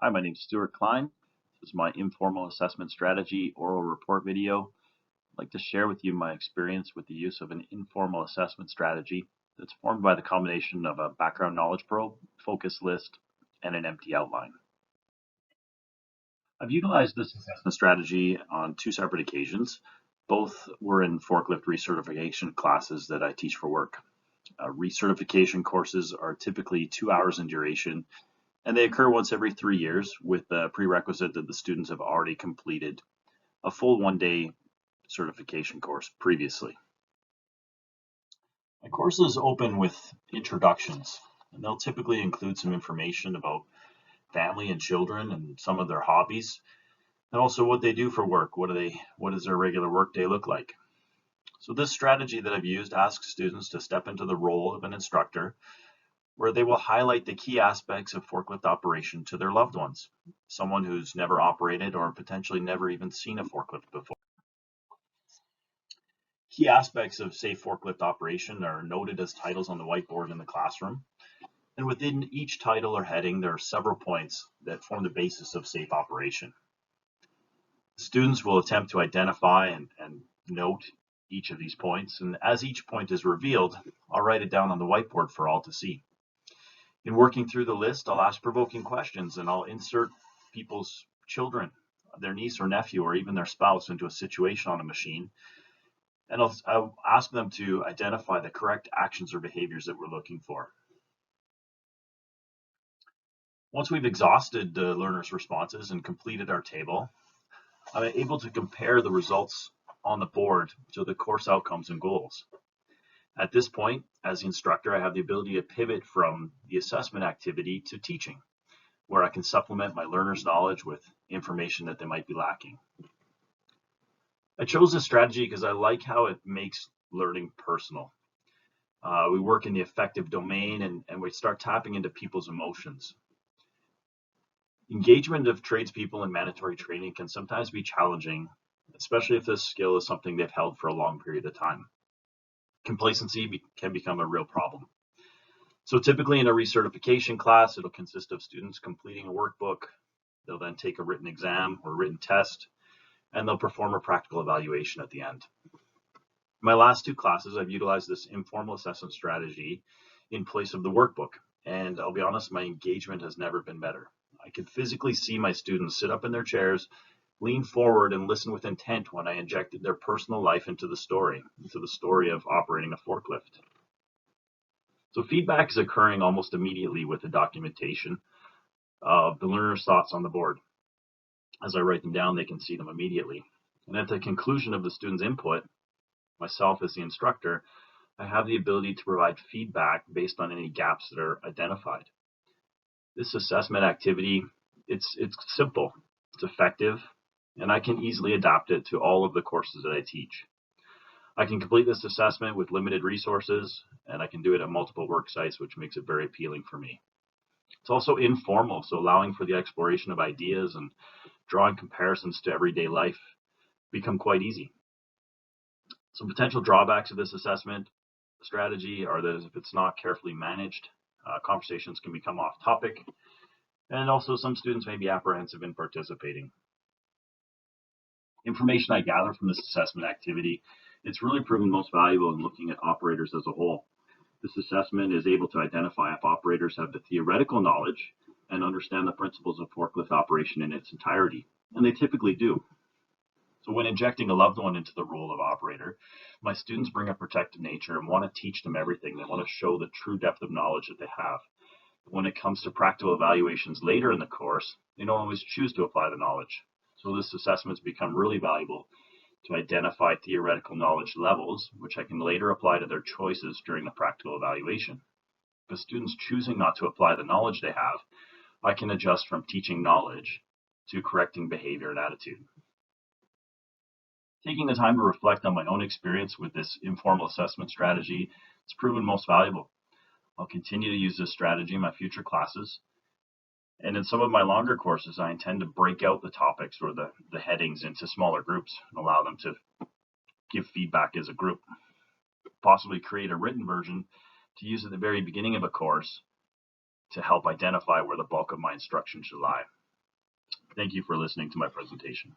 Hi, my name is Stuart Klein. This is my informal assessment strategy oral report video. I'd like to share with you my experience with the use of an informal assessment strategy that's formed by the combination of a background knowledge probe, focus list, and an empty outline. I've utilized this assessment strategy on two separate occasions. Both were in forklift recertification classes that I teach for work. Recertification courses are typically 2 hours in duration, and they occur once every 3 years with the prerequisite that the students have already completed a full 1-day certification course previously. My courses open with introductions, and they'll typically include some information about family and children and some of their hobbies, and also what they do for work. What does their regular work day look like? So this strategy that I've used asks students to step into the role of an instructor, where they will highlight the key aspects of forklift operation to their loved ones, someone who's never operated or potentially never even seen a forklift before. Key aspects of safe forklift operation are noted as titles on the whiteboard in the classroom. And within each title or heading, there are several points that form the basis of safe operation. Students will attempt to identify and note each of these points. And as each point is revealed, I'll write it down on the whiteboard for all to see. In working through the list, I'll ask provoking questions and I'll insert people's children, their niece or nephew, or even their spouse into a situation on a machine. And I'll ask them to identify the correct actions or behaviors that we're looking for. Once we've exhausted the learner's responses and completed our table, I'm able to compare the results on the board to the course outcomes and goals. At this point, as the instructor, I have the ability to pivot from the assessment activity to teaching, where I can supplement my learners' knowledge with information that they might be lacking. I chose this strategy because I like how it makes learning personal. We work in the affective domain and we start tapping into people's emotions. Engagement of tradespeople in mandatory training can sometimes be challenging, especially if this skill is something they've held for a long period of time. Complacency can become a real problem. So typically in a recertification class, it'll consist of students completing a workbook. They'll then take a written exam or written test, and they'll perform a practical evaluation at the end. In my last two classes, I've utilized this informal assessment strategy in place of the workbook, and I'll be honest, my engagement has never been better. I could physically see my students sit up in their chairs, lean forward, and listen with intent when I injected their personal life into the story of operating a forklift. So feedback is occurring almost immediately with the documentation of the learner's thoughts on the board. As I write them down, they can see them immediately. And at the conclusion of the student's input, myself as the instructor, I have the ability to provide feedback based on any gaps that are identified. This assessment activity, it's simple, it's effective, and I can easily adapt it to all of the courses that I teach. I can complete this assessment with limited resources, and I can do it at multiple work sites, which makes it very appealing for me. It's also informal, so allowing for the exploration of ideas and drawing comparisons to everyday life become quite easy. Some potential drawbacks of this assessment strategy are that if it's not carefully managed, conversations can become off topic, and also some students may be apprehensive in participating. Information I gather from this assessment activity, it's really proven most valuable in looking at operators as a whole. This assessment is able to identify if operators have the theoretical knowledge and understand the principles of forklift operation in its entirety, and they typically do. So when injecting a loved one into the role of operator, my students bring a protective nature and want to teach them everything. They want to show the true depth of knowledge that they have. But when it comes to practical evaluations later in the course, they don't always choose to apply the knowledge. So this assessment has become really valuable to identify theoretical knowledge levels, which I can later apply to their choices during the practical evaluation. If a student's choosing not to apply the knowledge they have, I can adjust from teaching knowledge to correcting behavior and attitude. Taking the time to reflect on my own experience with this informal assessment strategy has proven most valuable. I'll continue to use this strategy in my future classes. And in some of my longer courses, I intend to break out the topics or the headings into smaller groups and allow them to give feedback as a group. Possibly create a written version to use at the very beginning of a course to help identify where the bulk of my instruction should lie. Thank you for listening to my presentation.